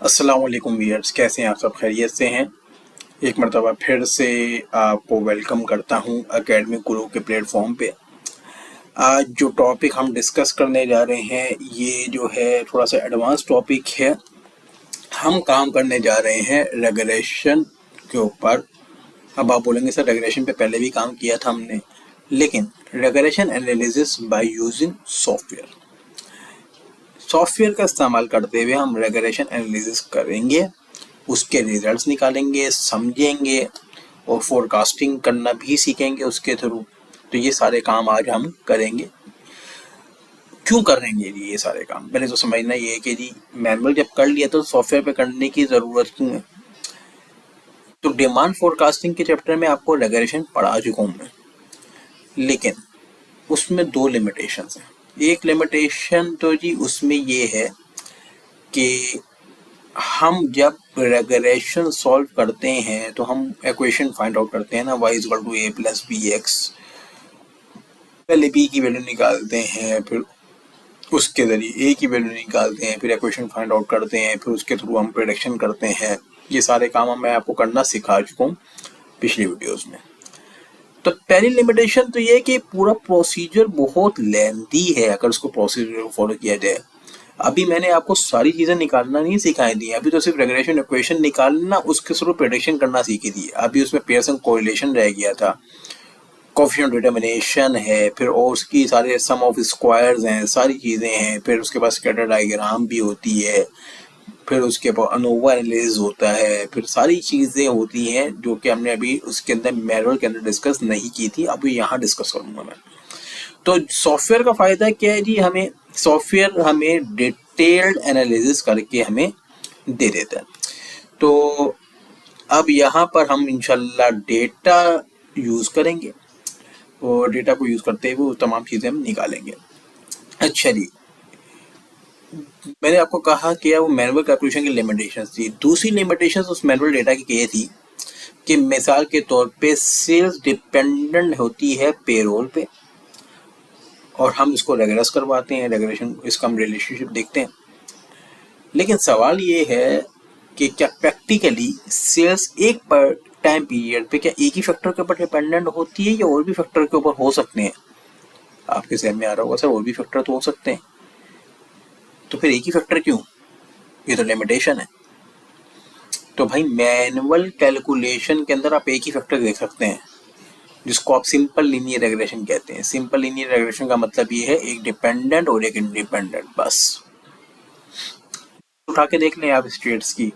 अस्सलाम वालेकुम व्यूअर्स, कैसे हैं आप सब? खैरियत से हैं? एक मरतबा फिर से आपको वेलकम करता हूं एकेडमिक गुरु के प्लेटफॉर्म पे। आज जो टॉपिक हम डिस्कस करने जा रहे हैं ये जो है थोड़ा सा एडवांस टॉपिक है। हम काम करने जा रहे हैं रेगुलेशन के ऊपर। अब आप बोलेंगे सर रेगुलेशन पे पहले भी काम किया था हमने, लेकिन regulation analysis by using software का इस्तेमाल करते हुए हम रेगुलेशन एनालिसिस करेंगे, उसके रिजल्ट्स निकालेंगे, समझेंगे और फोरकास्टिंग करना भी सीखेंगे उसके थ्रू। तो ये सारे काम आज हम करेंगे। क्यों करेंगे जी ये सारे काम? पहले तो समझना ये है कि जी मैनुअल जब कर लिया तो सॉफ्टवेयर पे करने की ज़रूरत क्यों है। तो डिमांड फोरकास्टिंग के चैप्टर में आपको रेगुलेशन पढ़ा चुका हूँ मैं, लेकिन उसमें दो लिमिटेशंस हैं। एक लिमिटेशन तो जी उसमें ये है कि हम जब रेगुलेशन सॉल्व करते हैं तो हम इक्वेशन फाइंड आउट करते हैं ना, y equal to A plus B X. पहले b की वैल्यू निकालते हैं, फिर उसके जरिए a की वैल्यू निकालते हैं, फिर इक्वेशन फाइंड आउट करते हैं, फिर उसके थ्रू हम प्रेडिक्शन करते हैं। ये सारे काम मैं आपको करना सिखा चुका हूँ पिछली वीडियोस में। तो पहली लिमिटेशन तो ये कि पूरा प्रोसीजर बहुत लेंथी है अगर उसको प्रोसीजर फॉलो किया जाए। अभी मैंने आपको सारी चीजें निकालना नहीं सिखाई दी, अभी तो सिर्फ रेगुलेशन इक्वेशन निकालना, उसके थ्रू प्रेडिक्शन करना सीखी थी। अभी उसमें पेयरसन कोरिलेशन रह गया था, कोएफिशिएंट डिटर्मिनेशन है, फिर और उसकी सारे सम ऑफ स्क्वायर्स हैं, सारी चीजें हैं। फिर उसके बाद स्कैटर डायग्राम भी होती है, फिर उसके बाद अनोवा एनालिसिस होता है, फिर सारी चीजें होती हैं जो कि हमने अभी उसके अंदर मैनुअल के अंदर डिस्कस नहीं की थी, अभी यहाँ डिस्कस करूंगा मैं। तो सॉफ्टवेयर का फायदा क्या है जी? हमें सॉफ्टवेयर हमें डिटेल्ड एनालिसिस करके हमें दे देता है। तो अब यहाँ पर हम इंशाल्लाह डेटा यूज करेंगे और डेटा को यूज करते हुए वो तमाम चीजें हम निकालेंगे। अच्छा जी, मैंने आपको कहा कि वो मैनुअल कैलकुलेशन की लिमिटेशंस थी। दूसरी लिमिटेशंस उस मैनुअल डेटा की ये थी कि मिसाल के तौर पे सेल्स डिपेंडेंट होती है पेरोल पे और हम इसको रेगुलस करवाते हैं, रेगुलेशन इसका हम रिलेशनशिप देखते हैं। लेकिन सवाल ये है कि क्या प्रैक्टिकली सेल्स एक पर टाइम पीरियड पे क्या एक ही फैक्टर के ऊपर डिपेंडेंट होती है या और भी फैक्टर के ऊपर हो सकते हैं? आपके सहन में आ रहा होगा सर और भी फैक्टर तो हो सकते हैं, तो फिर एक ही फैक्टर क्यों? ये तो लिमिटेशन है। तो भाई मैनुअल कैलकुलेशन के अंदर आप एक ही फैक्टर देख सकते हैं जिसको आप सिंपल लीनियर रेगुलेशन कहते हैं। सिंपल लीनियर रेगुलेशन का मतलब ये है एक डिपेंडेंट और एक इंडिपेंडेंट, बस। उठा के देख लें आप स्टेट्स की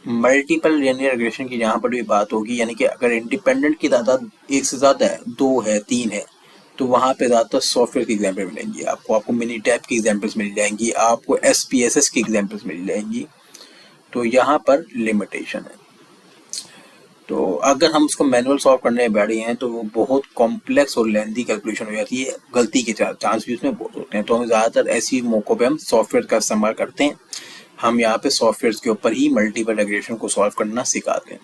मल्टीपल लीनियर रेगुलेशन की जहां पर भी बात होगी, यानी कि अगर इंडिपेंडेंट की तादाद एक से ज्यादा है, दो है, तीन है, तो वहां पे ज्यादातर सॉफ्टवेयर की एग्जाम्पल मिलेंगी आपको मिनी टैब की एग्जाम्पल्स मिल जाएंगी, आपको SPSS की एग्जाम्पल्स मिल जाएंगी। तो यहाँ पर लिमिटेशन है। तो अगर हम उसको मैनुअल सॉल्व करने बैठे हैं तो वो बहुत कॉम्प्लेक्स और लेंथी कैलकुलेशन हो जाती है, गलती के चांस भी उसमें बहुत होते हैं। तो हम ज़्यादातर ऐसी मौक़ों पे हम सॉफ्टवेयर का इस्तेमाल करते हैं। हम यहाँ पे सॉफ्टवेयर के ऊपर ही मल्टीपल रेगुलेशन को सॉल्व करना सिखाते हैं।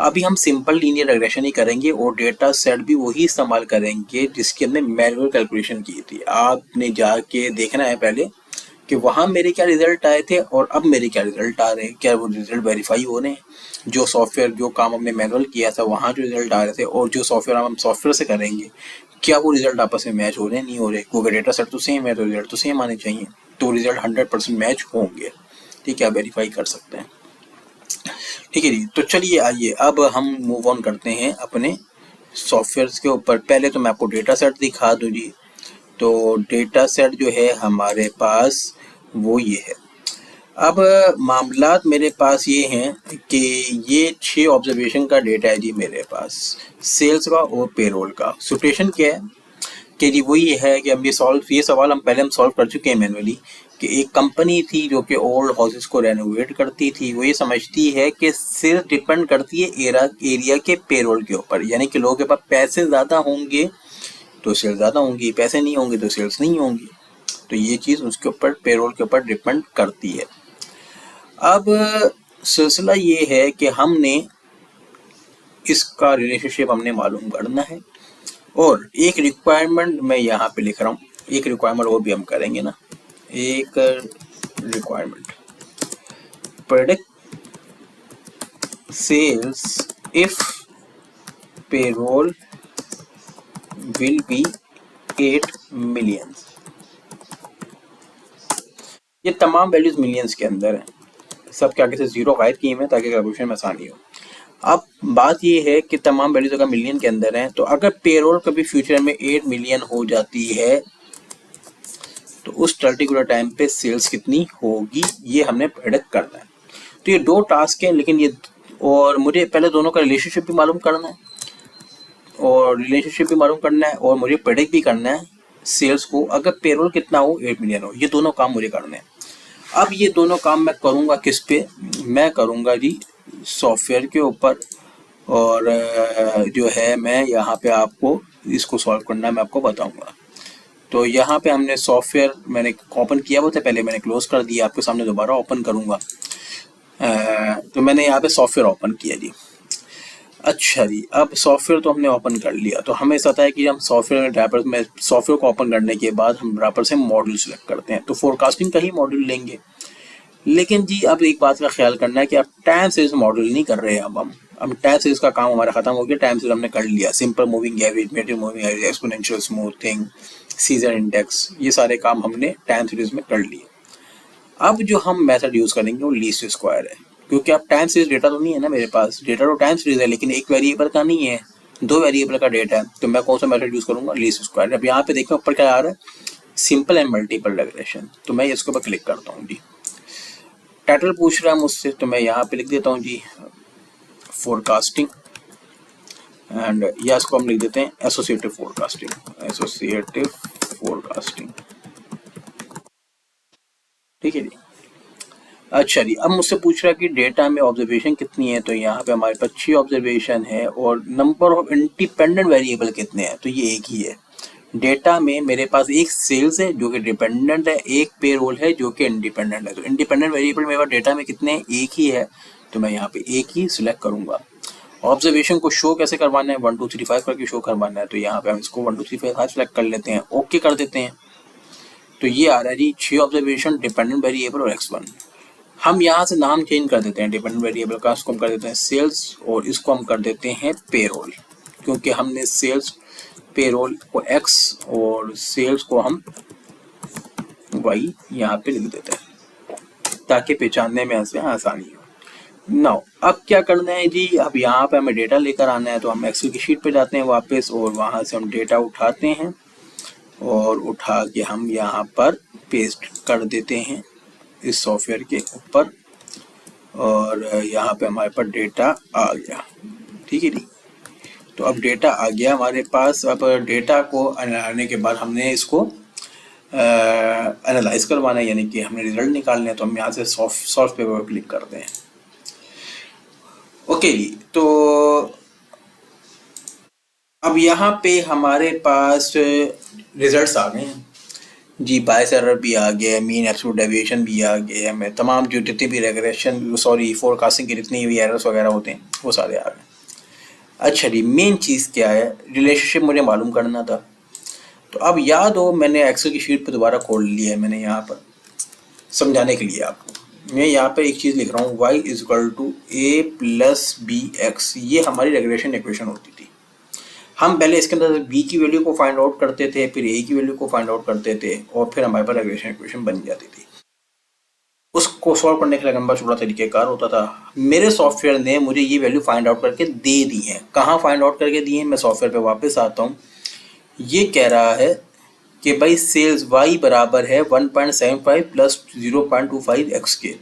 अभी हम सिंपल लीनियर रेगुलेशन ही करेंगे और डेटा सेट भी वही इस्तेमाल करेंगे जिसके हमने मैनुअल कैलकुलेशन की थी। आपने जाके देखना है पहले कि वहाँ मेरे क्या रिजल्ट आए थे और अब मेरे क्या रिजल्ट आ रहे हैं, क्या वो रिजल्ट वेरीफाई हो रहे हैं। जो सॉफ्टवेयर जो काम हमने मैनुअल किया था वहाँ जो रिजल्ट आ रहे थे और जो सॉफ्टवेयर हम सॉफ्टवेयर से करेंगे, क्या वो रिजल्ट आपस में मैच हो रहे हैं, नहीं हो रहे। क्योंकि डेटा सेट तो सेम है तो रिजल्ट तो सेम आने चाहिए, तो रिजल्ट 100% मैच होंगे। ठीक है, आप वेरीफाई कर सकते हैं। ठीक है जी, तो चलिए आइए अब हम मूव ऑन करते हैं अपने सॉफ्टवेयर के ऊपर। पहले तो मैं आपको डेटा सेट दिखा दूँ जी। तो डेटा सेट जो है हमारे पास वो ये है। अब मामलात मेरे पास ये हैं कि ये 6 ऑब्जर्वेशन का डेटा है जी मेरे पास, सेल्स का और पेरोल का। सिचुएशन क्या है कि जी वही है कि हम ये सवाल हम पहले सॉल्व कर चुके हैं मैनुअली, कि एक कंपनी थी जो कि ओल्ड हाउसेस को रेनोवेट करती थी। वो ये समझती है कि सेल्स डिपेंड करती है एरिया के पेरोल के ऊपर, यानी कि लोगों के पास पैसे ज़्यादा होंगे तो सेल्स ज़्यादा होंगी, पैसे नहीं होंगे तो सेल्स नहीं होंगी। तो ये चीज़ उसके ऊपर पेरोल के ऊपर डिपेंड करती है। अब सिलसिला ये है कि हमने इसका रिलेशनशिप हमने मालूम करना है और एक रिक्वायरमेंट मैं यहाँ पे लिख रहा हूँ। एक रिक्वायरमेंट वो भी हम करेंगे ना, एक requirement predict sales if payroll will be 8 million. ये तमाम वैल्यूज मिलियंस के अंदर है, सब के आगे से जीरो गायब किए हुए ताकि कैलकुलेशन में आसानी हो। अब बात ये है कि तमाम वैल्यूज अगर मिलियन के अंदर हैं, तो अगर पेरोल कभी फ्यूचर में 8 मिलियन हो जाती है तो उस पर्टिकुलर टाइम पे सेल्स कितनी होगी, ये हमने प्रेडिक्ट करना है। तो ये दो टास्क हैं, लेकिन ये और मुझे पहले दोनों का रिलेशनशिप भी मालूम करना है और मुझे प्रेडिक्ट भी करना है सेल्स को, अगर पेरोल कितना हो 8 मिलियन हो। ये दोनों काम मुझे करने हैं। अब ये दोनों काम मैं करूँगा किस पे, मैं करूँगा जी सॉफ्टवेयर के ऊपर, और जो है मैं यहाँ पे आपको इसको सॉल्व करना मैं आपको बताऊँगा। तो यहाँ पे हमने सॉफ्टवेयर मैंने ओपन किया हुआ था पहले, मैंने क्लोज कर दिया, आपके सामने दोबारा ओपन करूँगा। तो मैंने यहाँ पे सॉफ्टवेयर ओपन किया जी। अच्छा जी, अब सॉफ्टवेयर तो हमने ओपन कर लिया, तो हमें पता है कि हम सॉफ्टवेयर ड्राइवर में सॉफ्टवेयर को ओपन करने के बाद हम ड्राइवर से मॉड्यूल सेलेक्ट करते हैं, तो फोरकास्टिंग का ही मॉड्यूल लेंगे। लेकिन जी अब एक बात का ख्याल करना है कि अब टाइम सीरीज मॉड्यूल नहीं कर रहे हैं। अब टाइम सीरीज का काम हमारा खत्म हो गया, टाइम सीरीज हमने कर लिया, simple moving average, medium moving average, exponential smoothing, सीजर इंडेक्स, ये सारे काम हमने टाइम सीरीज में कर लिए। अब जो हम मेथड यूज करेंगे वो लीस्ट स्क्वायर है, क्योंकि अब टाइम सीरीज डेटा तो नहीं है ना मेरे पास, डेटा तो टाइम सीरीज है लेकिन एक वेरिएबल का नहीं है, दो वेरिएबल का डेटा है, तो मैं कौन सा मेथड यूज करूंगा, लीस्ट स्क्वायर। अब यहाँ पे देखो ऊपर क्या आ रहा है, सिंपल एंड मल्टीपल रिग्रेशन, तो मैं इसके ऊपर क्लिक करता हूँ जी। टाइटल पूछ रहा है मुझसे, तो मैं यहाँ पे लिख देता हूँ जी फोरकास्टिंग, एंड या इसको हम लिख देते हैं एसोसिएटिव फोरकास्टिंग। ठीक है जी। अच्छा जी, अब मुझसे पूछ रहा है कि डेटा में ऑब्जर्वेशन कितनी है, तो यहाँ पे हमारे पास 6 ऑब्जर्वेशन है, और नंबर ऑफ इंडिपेंडेंट वेरिएबल कितने हैं, तो ये एक ही है। डेटा में मेरे पास एक सेल्स है जो कि डिपेंडेंट है, एक पेरोल है जो कि इंडिपेंडेंट है, तो इंडिपेंडेंट वेरिएबल मेरे पास डेटा में कितने हैं, एक ही है, तो मैं यहाँ पे एक ही सिलेक्ट करूंगा। ऑब्जर्वेशन को शो कैसे करवाना है, 1 2 3 5 करके शो करवाना है, तो यहाँ पे हम इसको 1 2 3 5 सिलेक्ट कर लेते हैं, ओके कर देते हैं। तो ये आ रहा है जी 6 ऑब्जर्वेशन, डिपेंडेंट वेरिएबल और x1। हम यहाँ से नाम चेंज कर देते हैं डिपेंडेंट वेरिएबल का, इसको हम कर देते हैं सेल्स, और इसको हम कर देते हैं पेरोल, क्योंकि हमने सेल्स पेरोल को x और सेल्स को हम y यहाँ पे लिख देते हैं ताकि पहचानने में आसानी हो। नाउ अब क्या करना है जी, अब यहाँ पे हमें डेटा लेकर आना है, तो हम एक्सेल की शीट पे जाते हैं वापस, और वहाँ से हम डेटा उठाते हैं और उठा के हम यहाँ पर पेस्ट कर देते हैं इस सॉफ्टवेयर के ऊपर, और यहाँ पे हमारे पास डेटा आ गया। ठीक है जी, तो अब डेटा आ गया हमारे पास। अब डेटा को आने के बाद हमने इसको एनालाइज करवाना है, यानी कि हमने रिजल्ट निकालने हैं, तो हम यहाँ से सॉल्व पेपर पर क्लिक करते हैं। ओके जी, तो अब यहाँ पे हमारे पास रिजल्ट्स आ गए हैं जी, बायस एरर भी आ गया, मीन एब्सोल्यूट डेविएशन भी आ गया, हमें तमाम जो जितनी भी रेग्रेशन फोरकास्टिंग के जितनी भी एरर्स वगैरह होते हैं वो सारे आ गए। अच्छा जी, मेन चीज़ क्या है, रिलेशनशिप मुझे मालूम करना था। तो अब याद हो, मैंने एक्सेल की शीट पे दोबारा खोल लिया है, मैंने यहाँ पर समझाने के लिए आपको मैं यहाँ पर एक चीज़ लिख रहा हूँ, y is equal to a plus B X, ये हमारी रेगुलेशन इक्वेशन होती थी। हम पहले इसके अंदर b की वैल्यू को फाइंड आउट करते थे, फिर a की वैल्यू को फाइंड आउट करते थे, और फिर हमारे पास रेगुलेशन इक्वेशन बन जाती थी। उसको सॉल्व करने के लिए लंबा चौड़ा तरीकेकार होता था। मेरे सॉफ्टवेयर ने मुझे ये वैल्यू फाइंड आउट करके दे दी है। कहाँ फाइंड आउट करके दी है, मैं सॉफ्टवेयर पे वापस आता हूँ। ये कह रहा है कि भाई सेल्स y बराबर है 1.75 प्लस 0.25 x के।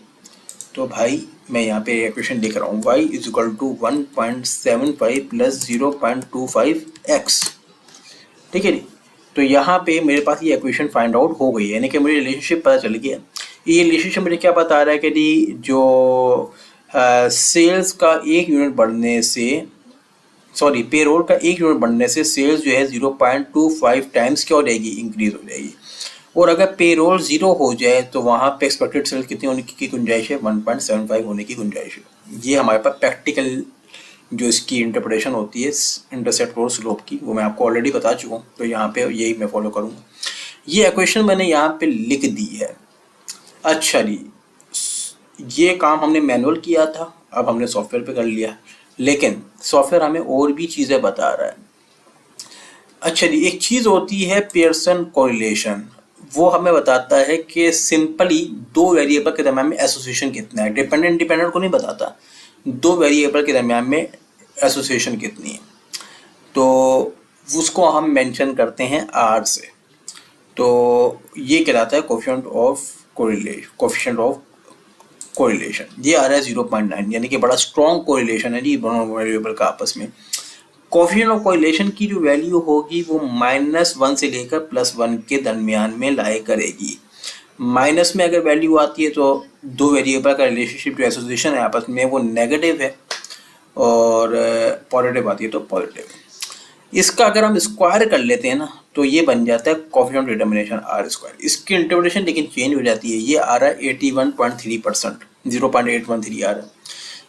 तो भाई मैं यहाँ पे इक्वेशन लिख रहा हूँ, y is equal to 1.75 plus 0.25 x। ठीक है जी, तो यहाँ पे मेरे पास ये इक्वेशन फाइंड आउट हो गई है, यानी कि मुझे रिलेशनशिप पता चल गया। ये रिलेशनशिप मुझे क्या बता रहा है कि जी जो सेल्स का एक यूनिट बढ़ने से, सॉरी पेरोल का एक यूनिट बढ़ने से सेल्स जो है 0.25 टाइम्स क्या हो जाएगी, इंक्रीज हो जाएगी। और अगर पेरोल 0 हो जाए तो वहाँ पे एक्सपेक्टेड सेल्स कितनी होने की गुंजाइश है, 1.75 होने की गुंजाइश है। ये हमारे पास प्रैक्टिकल जो इसकी इंटरप्रिटेशन होती है इंटरसेप्ट और स्लोप की, वो मैं आपको ऑलरेडी बता चुका हूँ, तो यहाँ पे यही मैं फॉलो करूँगा। ये इक्वेशन मैंने यहाँ पे लिख दी है। अच्छा जी, ये काम हमने मैनुअल किया था, अब हमने सॉफ्टवेयर पे कर लिया, लेकिन सॉफ्टवेयर हमें और भी चीज़ें बता रहा है। अच्छा जी, एक चीज़ होती है पियर्सन कोरिलेशन, वो हमें बताता है कि सिंपली दो वेरिएबल के दरम्यान में एसोसिएशन कितना है, डिपेंडेंट डिपेंडेंट को नहीं बताता, दो वेरिएबल के दरम्यान में एसोसिएशन कितनी है, तो उसको हम मेंशन करते हैं आर से। तो ये कहलाता है कोफिशिएंट ऑफ कोरिलेशन। ये आ रहा है 0.9, यानी कि बड़ा स्ट्रॉन्ग कोरिलेशन है जी दोनों वेरिएबल का आपस में। कोफिशिएंट ऑफ कोरिलेशन की जो वैल्यू होगी वो -1 से लेकर +1 के दरमियान में लाई करेगी। माइनस में अगर वैल्यू आती है तो दो वेरिएबल का रिलेशनशिप जो एसोसिएशन है आपस में वो नेगेटिव है, और पॉजिटिव आती है तो पॉजिटिव है। इसका अगर हम स्क्वायर कर लेते हैं ना तो ये बन जाता है coefficient of determination R square. इसकी इंटरप्रिटेशन लेकिन चेंज हो जाती है, ये आ रहा है 81.3%, 0.813 आ रहा है।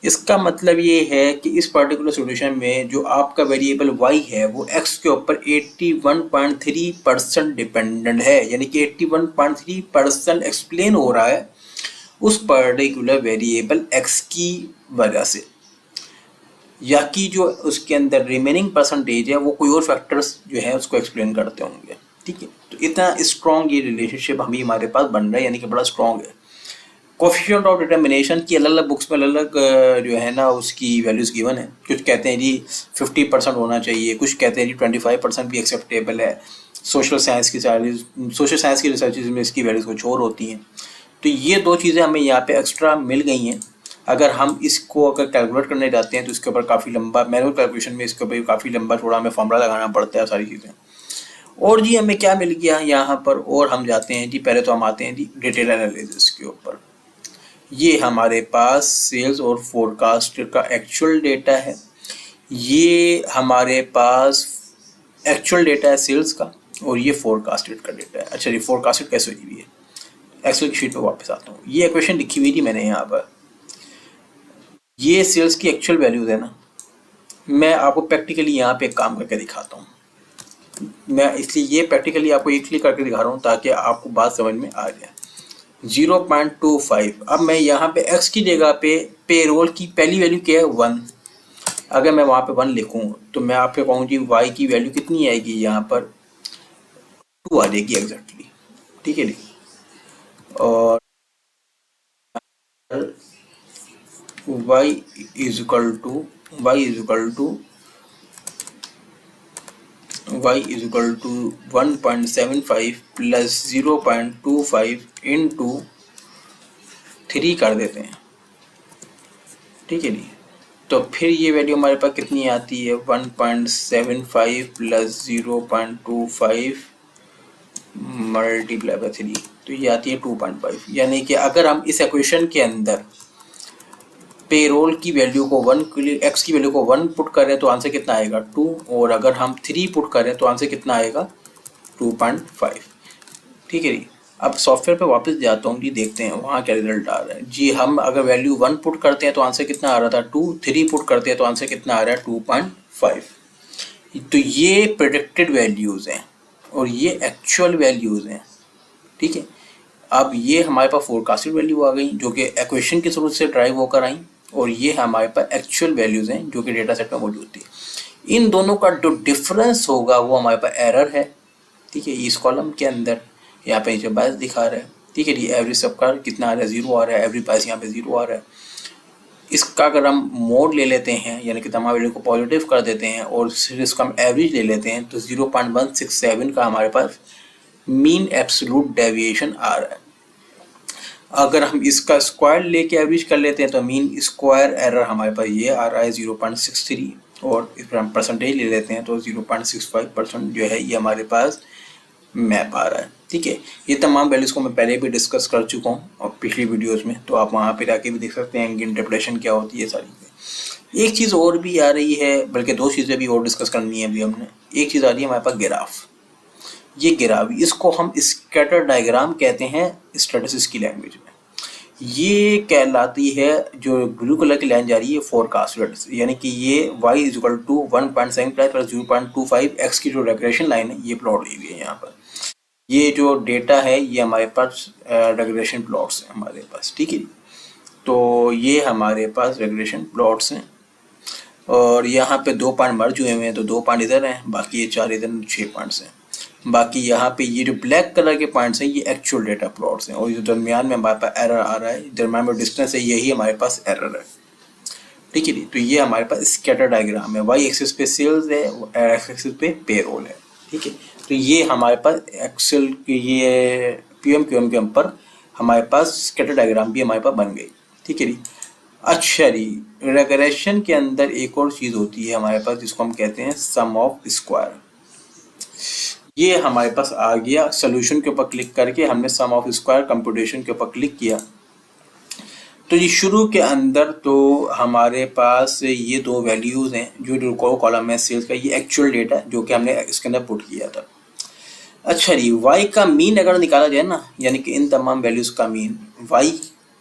इसका मतलब ये है कि इस पर्टिकुलर सॉल्यूशन में जो आपका वेरिएबल y है वो x के ऊपर 81.3% डिपेंडेंट है, यानी कि 81.3% एक्सप्लेन हो रहा है उस पर्टिकुलर वेरिएबल x की वजह से, या कि जो उसके अंदर रिमेनिंग परसेंटेज है वो कोई और फैक्टर्स जो है उसको एक्सप्लेन करते होंगे। ठीक है, तो इतना स्ट्रॉन्ग ये रिलेशनशिप हमारे पास बन रहा है, यानी कि बड़ा स्ट्रॉन्ग है। कोफिशिएंट ऑफ डिटर्मिनेशन की अलग अलग बुक्स में अलग अलग जो है ना उसकी वैल्यूज़ गिवन है। कुछ कहते हैं जी 50% होना चाहिए, कुछ कहते हैं जी 25% भी एक्सेप्टेबल है। सोशल साइंस की रिसर्चेज में इसकी वैल्यूज़ कुछ और होती हैं। तो ये दो चीज़ें हमें यहाँ पे एक्स्ट्रा मिल गई हैं। अगर हम इसको अगर कैलकुलेट करने जाते हैं तो इसके ऊपर काफ़ी लंबा, मैनुअल कैलकुलेशन में इसके ऊपर काफ़ी लंबा थोड़ा हमें फॉर्मूला लगाना पड़ता है सारी चीज़ें। और जी हमें क्या मिल गया यहाँ पर, और हम जाते हैं जी, पहले तो हम आते हैं जी डिटेल एनालिसिस के ऊपर। ये हमारे पास सेल्स और फोरकास्ट का एक्चुअल डेटा है, ये हमारे पास एक्चुअल डेटा है सेल्स का, और ये फोरकास्टेड का डेटा है। अच्छा जी, फोरकास्टेड कैसे हुई है, एक्सेल की शीट पे वापस आता हूँ। ये इक्वेशन लिखी हुई थी मैंने यहाँ पर, ये सेल्स की एक्चुअल वैल्यूज है ना। मैं आपको प्रैक्टिकली यहाँ पे एक काम करके दिखाता हूँ, मैं इसलिए ये प्रैक्टिकली आपको एक क्लिक करके दिखा रहा हूँ ताकि आपको बात समझ में आ जाए। 0.25, अब मैं यहाँ पे x की जगह पे पेरोल की पहली वैल्यू क्या है 1, अगर मैं वहाँ पे 1 लिखूँ तो मैं आपको कहूँ जी y की वैल्यू कितनी आएगी, यहाँ पर 2 आ जाएगी एग्जैक्टली। ठीक है जी, और y is equal to y is equal to 1.75 plus 0.25 into 3 कर देते हैं। ठीक है जी, तो फिर ये वैल्यू हमारे पास कितनी आती है, 1.75 प्लस 0.25 मल्टीप्लाई बाय 3, तो ये आती है 2.5। यानी कि अगर हम इस इक्वेशन के अंदर पेरोल की वैल्यू को 1 के लिए x की वैल्यू को 1 पुट करें तो आंसर कितना आएगा 2, और अगर हम 3 पुट करें तो आंसर कितना आएगा 2.5। ठीक है जी, अब सॉफ्टवेयर पे वापस जाता हूँ जी, देखते हैं वहाँ क्या रिजल्ट आ रहा है जी। हम अगर वैल्यू 1 पुट करते हैं तो आंसर कितना आ रहा था 2, 3 पुट करते हैं तो आंसर कितना आ रहा है 2.5। तो ये प्रेडिक्टेड वैल्यूज़ हैं और ये एक्चुअल वैल्यूज़ हैं। ठीक है, अब ये हमारे पास फोरकास्टेड वैल्यू आ गई जो कि इक्वेशन की जरूरत से ड्राइव होकर आई, और ये हमारे पास एक्चुअल वैल्यूज़ हैं जो कि डेटा सेट में मौजूद थी। इन दोनों का जो डिफरेंस होगा वो हमारे पास एरर है। ठीक है, इस कॉलम के अंदर यहाँ पे जो बायस दिखा रहा है। ठीक है जी, एवरेज सबका कितना आ रहा है 0 आ रहा है, एवरेज बायस यहाँ पे 0 आ रहा है। इसका अगर हम मोड ले लेते हैं यानी कि तमाम वैल्यू को पॉजिटिव कर देते हैं और फिर इसका हम एवरेज ले लेते हैं तो 0.167 का हमारे पास मीन एब्सोल्यूट डेविएशन आ रहा है। अगर हम इसका स्क्वायर लेके एवरेज कर लेते हैं तो मीन स्क्वायर एरर हमारे पास ये आ रहा है 0.63, और इस पर हम परसेंटेज ले लेते हैं तो 0.65% जो है ये हमारे पास मैप आ रहा है। ठीक है, ये तमाम वैल्यूज़ को मैं पहले भी डिस्कस कर चुका हूँ और पिछली वीडियोस में, तो आप वहाँ पे जाके भी देख सकते हैं कि इंटरप्रिटेशन क्या होती है सारी। एक चीज़ और भी आ रही है, बल्कि दो चीज़ें भी और डिस्कस करनी है अभी हमने। एक चीज़ आ रही है हमारे पास ग्राफ, ये ग्राफ, इसको हम स्कैटर डायग्राम कहते हैं स्टैटिस्टिक्स की लैंग्वेज में। ये कहलाती है, जो ब्लू कलर की लाइन जा रही है फोरकास्टेड, यानी कि ये y is equal to 1.75 plus 0.25 x की जो रेग्रेशन लाइन है ये प्लॉट हुई हुई है यहाँ पर। ये जो डेटा है ये हमारे पास रेगुलेशन प्लॉट्स हैं हमारे पास, ठीक है। तो ये हमारे पास रेगुलेशन प्लॉट्स हैं और यहाँ पे 2 पॉइंट मर्ज हुए हैं तो 2 पॉइंट इधर हैं, बाकी ये 4 इधर, 6 पॉइंट्स हैं। बाकी यहाँ पे ये जो ब्लैक कलर के पॉइंट्स हैं ये एक्चुअल डेटा प्लॉट्स हैं और जो दरमियान में हमारे पास एरर आ रहा है, दरमियान में डिस्टेंस है, यही हमारे पास एरर है, ठीक है जी। तो ये हमारे पास स्कैटर डायग्राम है, वाई एक्सिस पे सेल्स है, एक्स एक्सिस पे पेरोल है, ठीक है। तो ये हमारे पास एक्सेल ये पीएम क्यूएम के ऊपर हमारे पास स्कैटर डायग्राम भी हमारे पास बन गई, ठीक है जी। अच्छा जी, रेग्रेशन के अंदर एक और चीज़ होती है हमारे पास जिसको हम कहते हैं सम ऑफ स्क्वायर। ये हमारे पास आ गया, सोल्यूशन के ऊपर क्लिक करके हमने सम ऑफ स्क्वायर कंप्यूटेशन के ऊपर क्लिक किया। तो ये शुरू के अंदर तो हमारे पास ये 2 वैल्यूज़ हैं जो कॉलम है सेल्स का, ये एक्चुअल डेटा जो कि हमने इसके अंदर पुट किया था। अच्छा जी, y का मीन अगर निकाला जाए ना, यानी कि इन तमाम वैल्यूज़ का मीन, y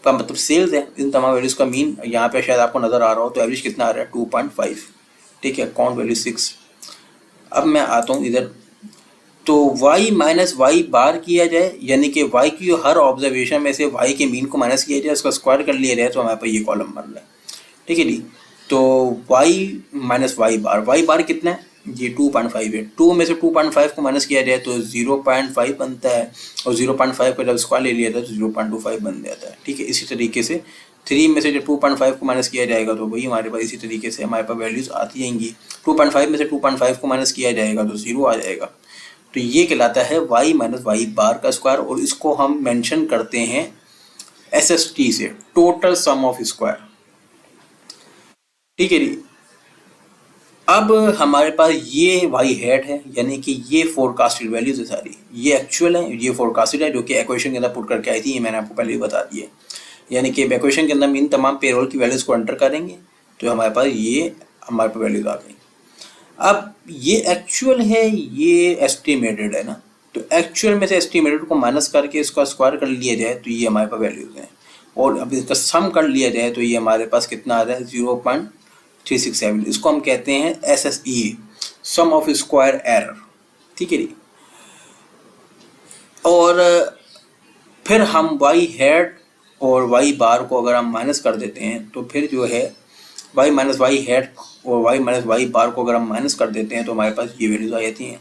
का मतलब सेल्स है, इन तमाम वैल्यूज़ का मीन यहाँ पे शायद आपको नज़र आ रहा हो, तो एवरेज कितना आ रहा है 2.5, ठीक है, काउंट वैल्यू 6। अब मैं आता हूँ इधर, तो y माइनस वाई बार किया जाए, यानी कि y की हर ऑब्जर्वेशन में से y के मीन को माइनस किया जाए, उसका स्क्वायर कर लिया जाए, तो हमारे पास ये कॉलम बन रहा है, ठीक है जी। तो y माइनस वाई बार कितना है, ये 2.5 है। 2 में से 2.5 को माइनस किया जाए तो 0.5 बनता है और 0.5 का जब स्क्वायर ले लिया था तो 0.25 बन जाता है, ठीक है। इसी तरीके से 3 में से जब 2.5 को माइनस किया जाएगा तो वही हमारे पास इसी तरीके से हमारे पास वैल्यूज़ आती रहेंगी। 2.5 में से 2.5 को माइनस किया जाएगा तो 0 आ जाएगा। तो ये कहलाता है y माइनस वाई बार का स्क्वायर और इसको हम मेंशन करते हैं SST से, टोटल सम ऑफ स्क्वायर, ठीक है जी। अब हमारे पास ये वाई हेड है, यानी कि ये फोरकास्टेड वैल्यूज है सारी, ये एक्चुअल है, ये फोरकास्टेड है, जो कि इक्वेशन के अंदर पुट करके आई थी, ये मैंने आपको पहले ही बता दिया। यानी कि इक्वेशन के अंदर इन तमाम पेरोल की वैल्यूज़ को एंटर करेंगे तो हमारे पास ये हमारे पास वैल्यूज़ आ गई। अब ये एक्चुअल है, ये एस्टिमेटेड है ना, तो एक्चुअल में से एस्टिमेटेड को माइनस करके इसका स्क्वायर कर लिया जाए तो ये हमारे पास वैल्यूज़ हैं, और अब इसका सम कर लिया जाए तो ये हमारे पास कितना आ रहा है 0.367। इसको हम कहते हैं SSE, sum of square error, ठीक है जी। और फिर हम वाई हेड और वाई बार को अगर हम माइनस कर देते हैं तो फिर जो है वाई माइनस वाई हेड और वाई माइनस वाई बार को अगर हम माइनस कर देते हैं तो हमारे पास ये वैल्यूज आ जाती हैं।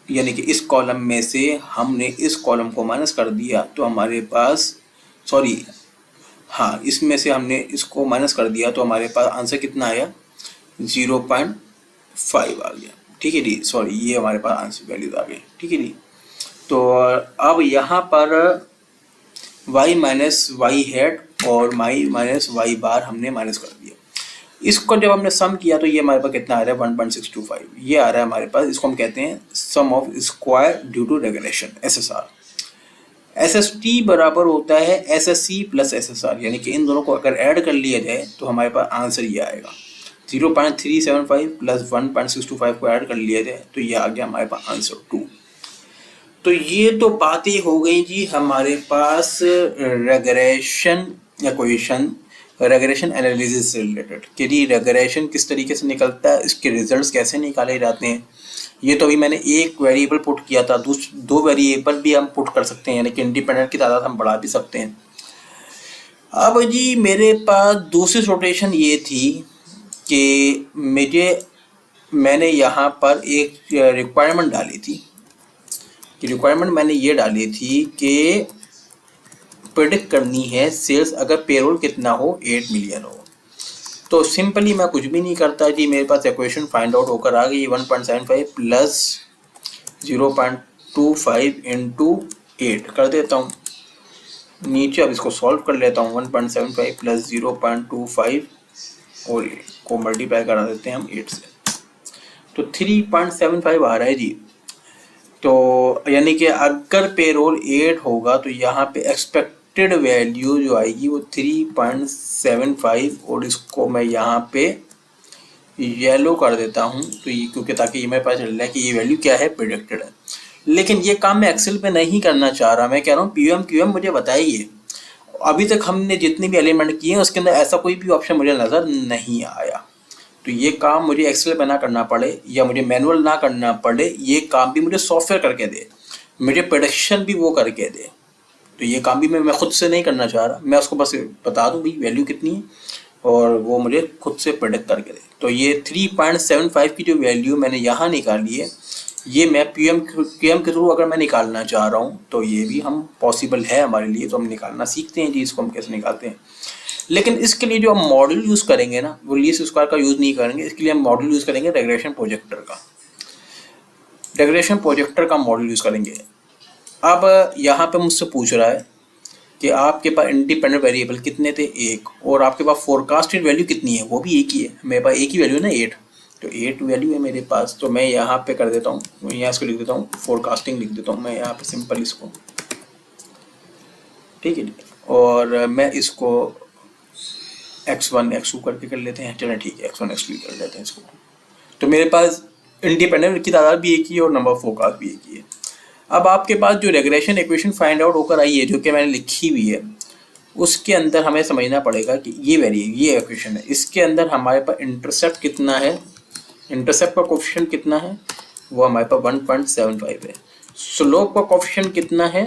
यानी कि इस कॉलम में से हमने इस कॉलम को माइनस कर दिया तो हमारे पास, सॉरी हाँ, इसमें से हमने इसको माइनस कर दिया तो हमारे पास आंसर कितना आया 0.5 आ गया, ठीक है जी। सॉरी, ये हमारे पास आंसर वैल्यूज आ गई, ठीक है जी। तो अब यहाँ पर y माइनस वाई हेड और y माइनस वाई बार हमने माइनस कर दिया। इसको जब हमने सम किया तो ये हमारे पास कितना आ रहा है 1.625, ये आ रहा है हमारे पास। इसको हम कहते हैं sum of square due to regulation, SSR। SST बराबर होता है SSC प्लस SSR, यानी कि इन दोनों को अगर ऐड कर लिया जाए तो हमारे पास आंसर ये आएगा 0.375 प्लस 1.625 को ऐड कर लिया जाए तो ये आ गया हमारे पास आंसर 2। तो ये तो बातें हो गई जी हमारे पास रेग्रेशन इक्वेशन, रेग्रेशन एनालिसिस से रिलेटेड कि जी रेग्रेशन किस तरीके से निकलता है, इसके रिजल्ट्स कैसे निकाले जाते हैं। ये तो अभी मैंने एक वेरिएबल पुट किया था, 2 वेरिएबल भी हम पुट कर सकते हैं, यानी कि इंडिपेंडेंट की तादाद हम बढ़ा भी सकते हैं। अब जी मेरे पास दूसरी रोटेशन ये थी कि मैंने यहाँ पर एक रिक्वायरमेंट डाली थी कि रिक्वायरमेंट मैंने ये डाली थी कि प्रेडिक्ट करनी है सेल्स अगर पेरोल कितना हो 8 मिलियन हो। तो सिंपली मैं कुछ भी नहीं करता जी, मेरे पास इक्वेशन फाइंड आउट होकर आ गई 1.75 प्लस 0.25 इंटू 8 कर देता हूँ नीचे। अब इसको सॉल्व कर लेता हूँ 1.75 प्लस 0.25 और 8 को मल्टीप्लाई करा देते हैं हम 8 से, तो 3.75 आ रहा है जी। तो यानी कि अगर पेरोल 8 होगा तो यहाँ पे एक्सपेक्टेड वैल्यू जो आएगी वो 3.75, और इसको मैं यहाँ पे येलो कर देता हूँ तो ये, क्योंकि ताकि ये मेरे पास चल रहा है कि ये वैल्यू क्या है, प्रेडिक्टेड है। लेकिन ये काम मैं एक्सेल पे नहीं करना चाह रहा, मैं कह रहा हूँ पीएम क्यूएम मुझे बताइए। अभी तक हमने जितने भी एलिमेंट किए हैं उसके अंदर ऐसा कोई भी ऑप्शन मुझे नज़र नहीं आया। तो ये काम मुझे एक्सेल पे ना करना पड़े या मुझे मैनुअल ना करना पड़े, ये काम भी मुझे सॉफ्टवेयर करके दे। मुझे प्रोडक्शन भी वो करके दे। तो ये काम भी मैं खुद से नहीं करना चाह रहा, मैं उसको बस बता दूं भाई वैल्यू कितनी है और वो मुझे खुद से प्रोडक्ट करके दे। तो ये 3.75 की जो वैल्यू मैंने यहाँ निकाली है, ये मैं पीएम के थ्रू अगर मैं निकालना चाह रहा हूँ तो ये भी हम पॉसिबल है हमारे लिए। तो हम निकालना सीखते हैं जी, इसको हम कैसे निकालते हैं। लेकिन इसके लिए जो हम मॉडल यूज़ करेंगे ना, वो लीस्ट स्क्वायर का यूज़ नहीं करेंगे। इसके लिए हम मॉडल यूज़ करेंगे रेग्रेशन प्रोजेक्टर का। रेग्रेशन प्रोजेक्टर का मॉडल यूज़ करेंगे। अब यहाँ पे मुझसे पूछ रहा है कि आपके पास इंडिपेंडेंट वेरिएबल कितने थे, एक, और आपके पास फोरकास्टेड वैल्यू कितनी है, वो भी एक ही है। मेरे पास एक ही वैल्यू है ना, 8। तो 8 वैल्यू है मेरे पास। तो मैं यहाँ पे कर देता हूँ, यहाँ इसको लिख देता हूँ, फोरकास्टिंग लिख देता हूँ मैं यहाँ पे सिंपल इसको, ठीक है। और मैं इसको x1 x2 करके कर लेते हैं। चलो ठीक है, x1 x2 कर लेते हैं इसको। तो मेरे पास इंडिपेंडेंट की तादाद भी एक ही है और नंबर ऑफ फोरकास्ट भी एक ही है। अब आपके पास जो रेग्रेशन इक्वेशन फाइंड आउट होकर आई है, जो कि मैंने लिखी हुई है, उसके अंदर हमें समझना पड़ेगा कि ये इक्वेशन है, इसके अंदर हमारे पास इंटरसेप्ट कितना है, इंटरसेप्ट का कोफिशिएंट कितना है, वो हमारे पास 1.75 है। स्लोप का कोफिशिएंट कितना है,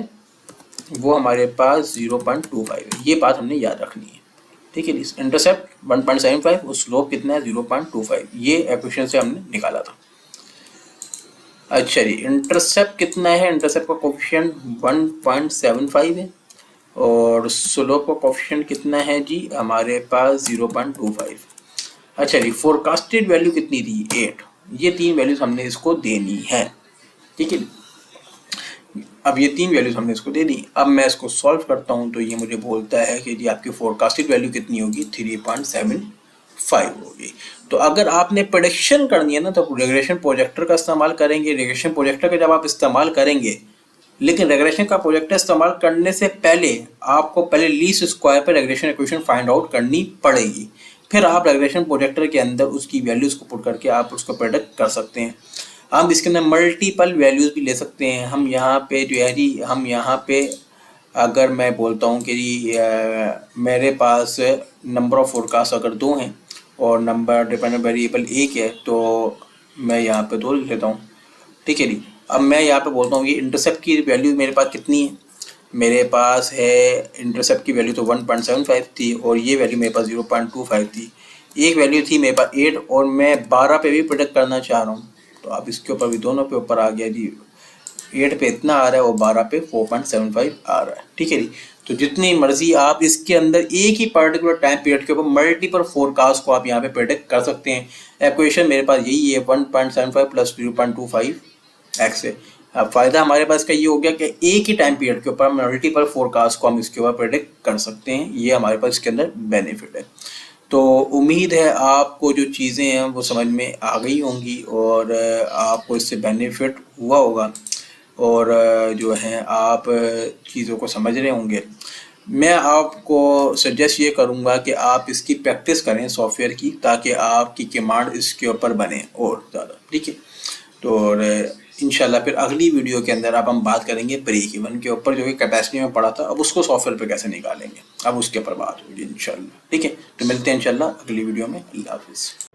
वो हमारे पास 0.25 है। ये बात हमने याद रखनी है, ठीक है। इंटरसेप्ट 1.75 और स्लोप कितना है 0.25, ये इक्वेशन से हमने निकाला था। अच्छा जी, इंटरसेप्ट कितना है, इंटरसेप्ट का कोफिशिएंट 1.75 है और स्लोप का कोफिशिएंट कितना है जी, हमारे पास 0.25। अच्छा जी, फोरकास्टेड वैल्यू कितनी थी, 8। ये 3 वैल्यूज हमने इसको देनी है, ठीक है। अब ये 3 वैल्यूज हमने इसको दे दी। अब मैं इसको सॉल्व करता हूँ तो ये मुझे बोलता है कि जी आपकी फोरकास्टेड वैल्यू कितनी होगी, 3.75 होगी। तो अगर आपने प्रेडिक्शन करनी है ना, तो रेग्रेशन प्रोजेक्टर का इस्तेमाल करेंगे। रेग्रेशन प्रोजेक्टर का जब आप इस्तेमाल करेंगे, लेकिन रेग्रेशन का प्रोजेक्टर इस्तेमाल करने से पहले आपको पहले लीस्ट स्क्वायर पर रेग्रेशन इक्वेशन फाइंड आउट करनी पड़ेगी। फिर आप रेग्रेशन प्रोजेक्टर के अंदर उसकी वैल्यूज़ को पुट करके आप उसको प्रेडिक्ट कर सकते हैं। हम इसके अंदर मल्टीपल वैल्यूज़ भी ले सकते हैं। हम यहाँ पे जो है जी, हम यहाँ पे अगर मैं बोलता हूँ कि जी मेरे पास नंबर ऑफ फोरकास्ट अगर 2 हैं और नंबर डिपेंडेंट वेरिएबल 1 है, तो मैं यहाँ पे 2 लिख लेता हूँ, ठीक है जी। अब मैं यहाँ पे बोलता हूँ कि इंटरसेप्ट की वैल्यू मेरे पास कितनी है, मेरे पास है इंटरसेप्ट की वैल्यू तो 1.75 थी और ये वैल्यू मेरे पास 0.25 थी। एक वैल्यू थी मेरे पास 8 और मैं 12 पे भी प्रोडक्ट करना चाह रहा हूँ। तो अब इसके ऊपर भी दोनों पे ऊपर आ गया जी, 8 पे इतना आ रहा है और 12 पे 4.75 आ रहा है, ठीक है जी। तो जितनी मर्जी आप इसके अंदर एक ही पर्टिकुलर टाइम पीरियड के ऊपर मल्टीपल फोरकास्ट को आप यहाँ पे प्रेडिक्ट कर सकते हैं। इक्वेशन मेरे पास यही है, 1.75 प्लस 0.25 x है। अब फ़ायदा हमारे पास का ये हो गया कि एक ही टाइम पीरियड के ऊपर मल्टीपल फोरकास्ट को हम इसके ऊपर प्रेडिक्ट कर सकते हैं। ये हमारे पास इसके अंदर बेनिफिट है। तो उम्मीद है आपको जो चीज़ें हैं वो समझ में आ गई होंगी और आपको इससे बेनिफिट हुआ होगा और जो है आप चीज़ों को समझ रहे होंगे। मैं आपको सजेस्ट ये करूँगा कि आप इसकी प्रैक्टिस करें सॉफ्टवेयर की, ताकि आपकी कमांड इसके ऊपर बने और ज़्यादा, ठीक है। तो इंशाल्लाह फिर अगली वीडियो के अंदर अब हम बात करेंगे ब्रेक इवन के ऊपर, जो कि कैपेसिटी में पड़ा था। अब उसको सॉफ्टवेयर पे कैसे निकालेंगे, अब उसके ऊपर बात होगी इंशाल्लाह, ठीक है। तो मिलते हैं इंशाल्लाह अगली वीडियो में। अल्लाह हाफिज़।